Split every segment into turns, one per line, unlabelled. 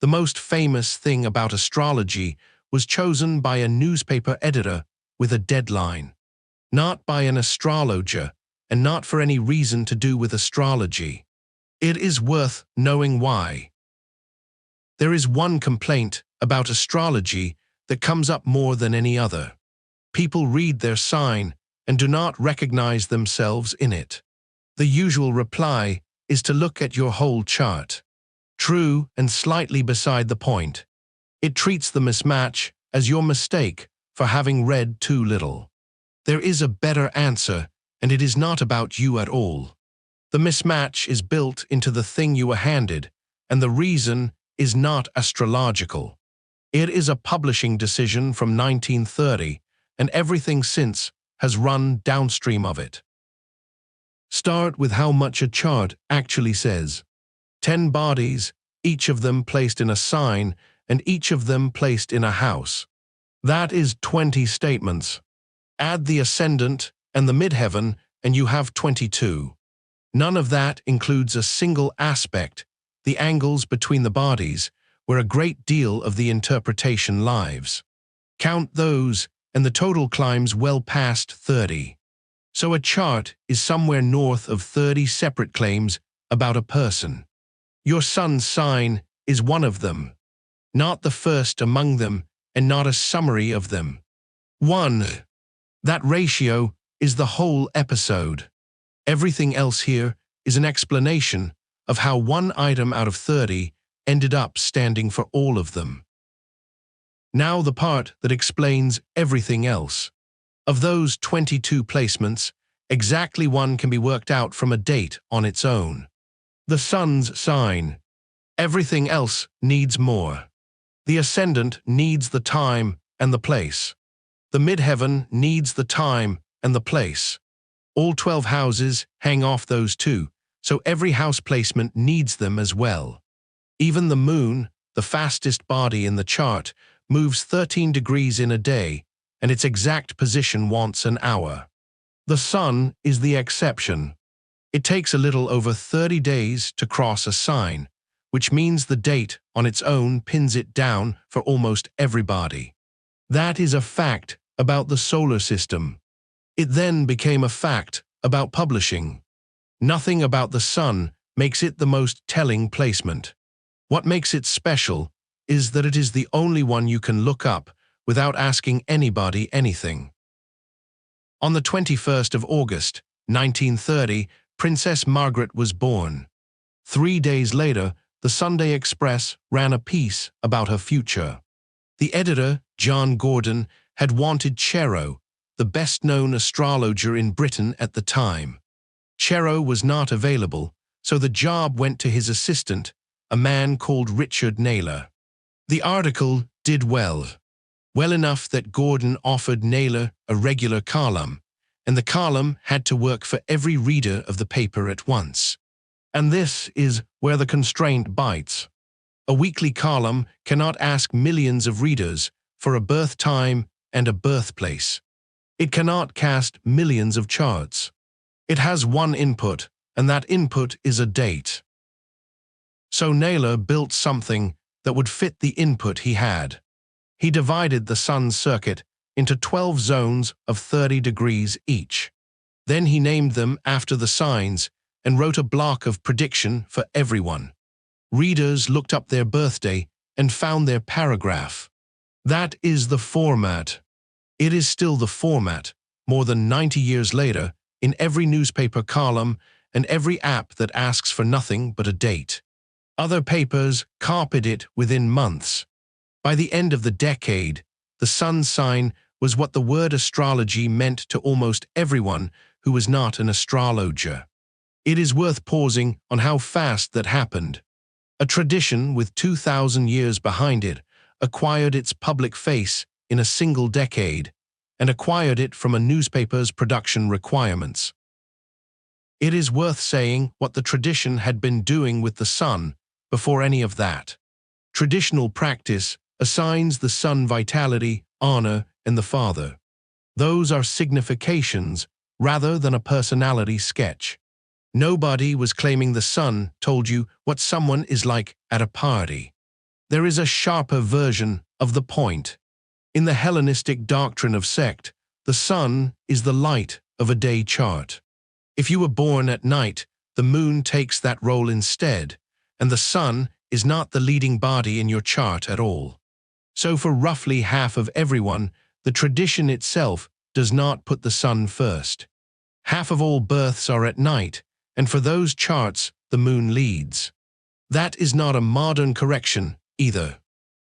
The most famous thing about astrology was chosen by a newspaper editor with a deadline, not by an astrologer, and not for any reason to do with astrology. It is worth knowing why. There is one complaint about astrology that comes up more than any other. People read their sign and do not recognize themselves in it. The usual reply is to look at your whole chart. True and slightly beside the point. It treats the mismatch as your mistake for having read too little. There is a better answer, and it is not about you at all. The mismatch is built into the thing you were handed, and the reason is not astrological. It is a publishing decision from 1930, and everything since has run downstream of it. Start with how much a chart actually says. 10 bodies, each of them placed in a sign, and each of them placed in a house. That is 20 statements. Add the ascendant and the midheaven, and you have 22. None of that includes a single aspect, the angles between the bodies, where a great deal of the interpretation lies. Count those, and the total climbs well past 30. So a chart is somewhere north of 30 separate claims about a person. Your sun's sign is one of them, not the first among them, and not a summary of them. 1. That ratio is the whole episode. Everything else here is an explanation of how one item out of 30 ended up standing for all of them. Now the part that explains everything else. Of those 22 placements, exactly one can be worked out from a date on its own. The sun's sign. Everything else needs more. The ascendant needs the time and the place. The midheaven needs the time and the place. All 12 houses hang off those two, so every house placement needs them as well. Even the moon, the fastest body in the chart, moves 13 degrees in a day, and its exact position wants an hour. The sun is the exception. It takes a little over 30 days to cross a sign, which means the date on its own pins it down for almost everybody. That is a fact about the solar system. It then became a fact about publishing. Nothing about the sun makes it the most telling placement. What makes it special is that it is the only one you can look up without asking anybody anything. On the 21st of August, 1930, Princess Margaret was born. 3 days later, the Sunday Express ran a piece about her future. The editor, John Gordon, had wanted Chero, the best-known astrologer in Britain at the time. Chero was not available, so the job went to his assistant, a man called Richard Naylor. The article did well enough that Gordon offered Naylor a regular column, and the column had to work for every reader of the paper at once. And this is where the constraint bites. A weekly column cannot ask millions of readers for a birth time and a birthplace. It cannot cast millions of charts. It has one input, and that input is a date. So Naylor built something that would fit the input he had. He divided the sun's circuit into 12 zones of 30 degrees each. Then he named them after the signs and wrote a block of prediction for everyone. Readers looked up their birthday and found their paragraph. That is the format. It is still the format, more than 90 years later, in every newspaper column and every app that asks for nothing but a date. Other papers copied it within months. By the end of the decade, the sun sign was what the word astrology meant to almost everyone who was not an astrologer. It is worth pausing on how fast that happened. A tradition with 2,000 years behind it acquired its public face in a single decade, and acquired it from a newspaper's production requirements. It is worth saying what the tradition had been doing with the sun before any of that. Traditional practice assigns the sun vitality, honor, and the father. Those are significations rather than a personality sketch. Nobody was claiming the sun told you what someone is like at a party. There is a sharper version of the point. In the Hellenistic doctrine of sect, the sun is the light of a day chart. If you were born at night, the moon takes that role instead, and the sun is not the leading body in your chart at all. So for roughly half of everyone, the tradition itself does not put the sun first. Half of all births are at night, and for those charts, the moon leads. That is not a modern correction either.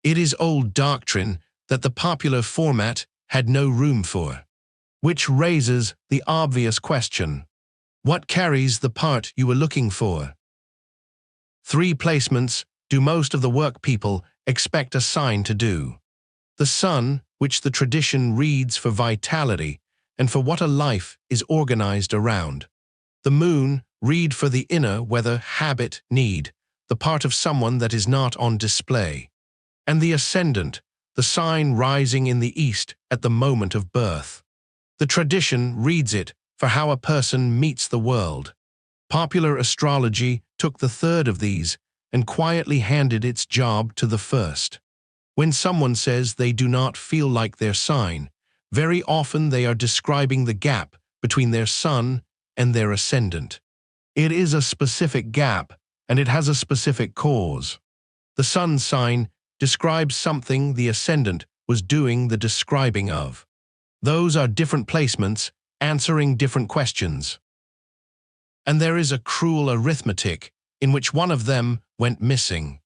It is old doctrine that the popular format had no room for. Which raises the obvious question: what carries the part you were looking for? 3 placements do most of the work people expect a sign to do. The sun, which the tradition reads for vitality and for what a life is organized around. The moon, read for the inner weather, habit, need, the part of someone that is not on display. And the ascendant, the sign rising in the east at the moment of birth. The tradition reads it for how a person meets the world. Popular astrology took the third of these and quietly handed its job to the first. When someone says they do not feel like their sign, very often they are describing the gap between their sun and their ascendant. It is a specific gap, and it has a specific cause. The sun sign describes something the ascendant was doing the describing of. Those are different placements, answering different questions. And there is a cruel arithmetic in which one of them went missing.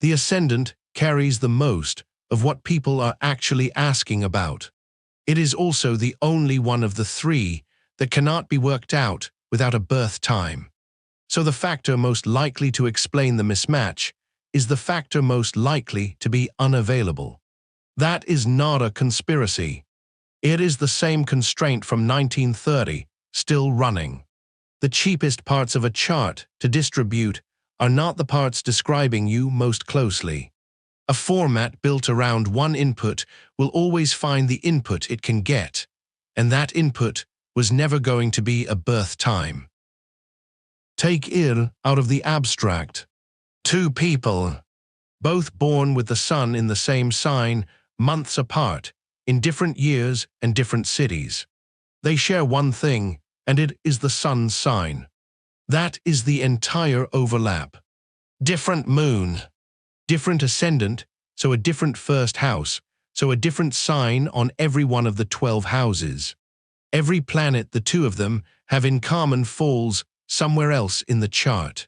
The ascendant carries the most of what people are actually asking about. It is also the only one of the 3 that cannot be worked out without a birth time. So the factor most likely to explain the mismatch is the factor most likely to be unavailable. That is not a conspiracy. It is the same constraint from 1930, still running. The cheapest parts of a chart to distribute are not the parts describing you most closely. A format built around one input will always find the input it can get, and that input was never going to be a birth time. Take Ir out of the abstract. 2 people, both born with the sun in the same sign, months apart, in different years and different cities. They share one thing, and it is the sun sign. That is the entire overlap. Different moon, different ascendant, so a different first house, so a different sign on every one of the 12 houses. Every planet the 2 of them have in common falls somewhere else in the chart.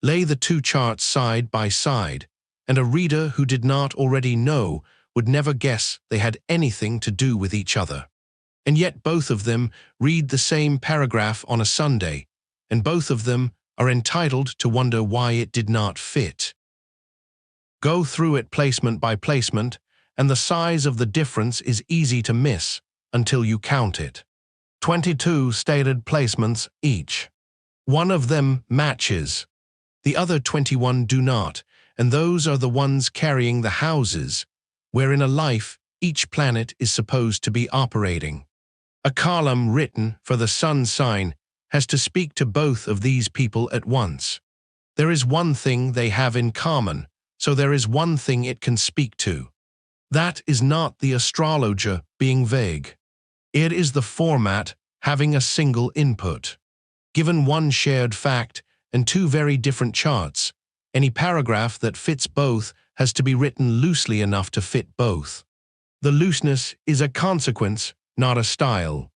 Lay the 2 charts side by side, and a reader who did not already know would never guess they had anything to do with each other. And yet both of them read the same paragraph on a Sunday, and both of them are entitled to wonder why it did not fit. Go through it placement by placement, and the size of the difference is easy to miss until you count it. 22 stated placements each. One of them matches. The other 21 do not, and those are the ones carrying the houses, where in a life each planet is supposed to be operating. A column written for the sun sign has to speak to both of these people at once. There is one thing they have in common, so there is one thing it can speak to. That is not the astrologer being vague. It is the format having a single input. Given one shared fact and 2 very different charts, any paragraph that fits both has to be written loosely enough to fit both. The looseness is a consequence, not a style.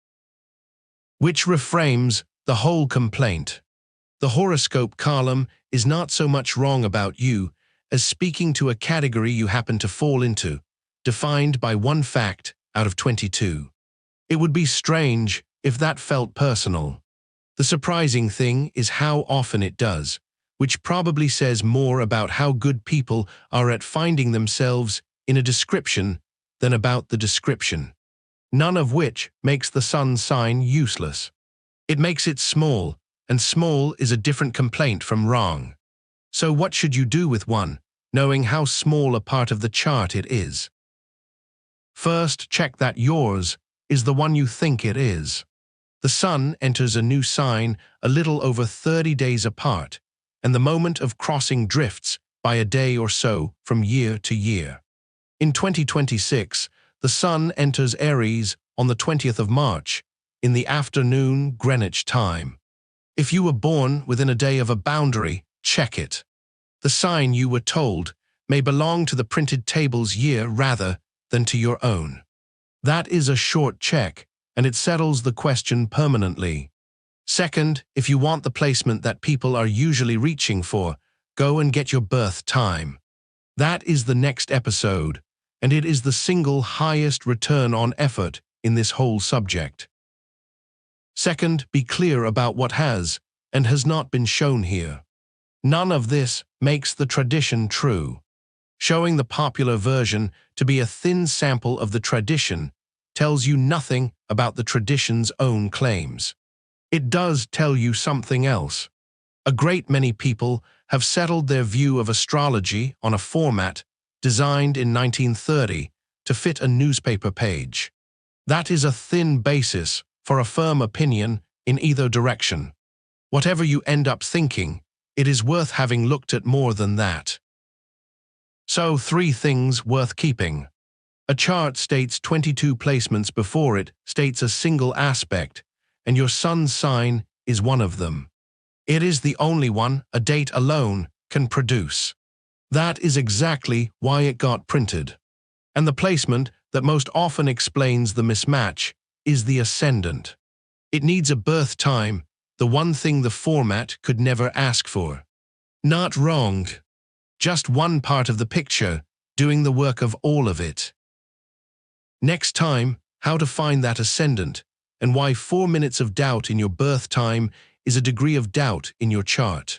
Which reframes the whole complaint. The horoscope column is not so much wrong about you as speaking to a category you happen to fall into, defined by one fact out of 22. It would be strange if that felt personal. The surprising thing is how often it does, which probably says more about how good people are at finding themselves in a description than about the description. None of which makes the sun sign useless. It makes it small, and small is a different complaint from wrong. So what should you do with one, knowing how small a part of the chart it is? First, check that yours is the one you think it is. The sun enters a new sign a little over 30 days apart, and the moment of crossing drifts by a day or so from year to year. In 2026, the Sun enters Aries on the 20th of March, in the afternoon Greenwich time. If you were born within a day of a boundary, check it. The sign you were told may belong to the printed table's year rather than to your own. That is a short check, and it settles the question permanently. Second, if you want the placement that people are usually reaching for, go and get your birth time. That is the next episode, and it is the single highest return on effort in this whole subject. Second, be clear about what has and has not been shown here. None of this makes the tradition true. Showing the popular version to be a thin sample of the tradition tells you nothing about the tradition's own claims. It does tell you something else. A great many people have settled their view of astrology on a format designed in 1930 to fit a newspaper page. That is a thin basis for a firm opinion in either direction. Whatever you end up thinking, it is worth having looked at more than that. So, 3 things worth keeping. A chart states 22 placements before it states a single aspect, and your sun's sign is one of them. It is the only one a date alone can produce. That is exactly why it got printed. And the placement that most often explains the mismatch is the ascendant. It needs a birth time, the one thing the format could never ask for. Not wrong. Just one part of the picture doing the work of all of it. Next time, how to find that ascendant, and why 4 minutes of doubt in your birth time is a degree of doubt in your chart.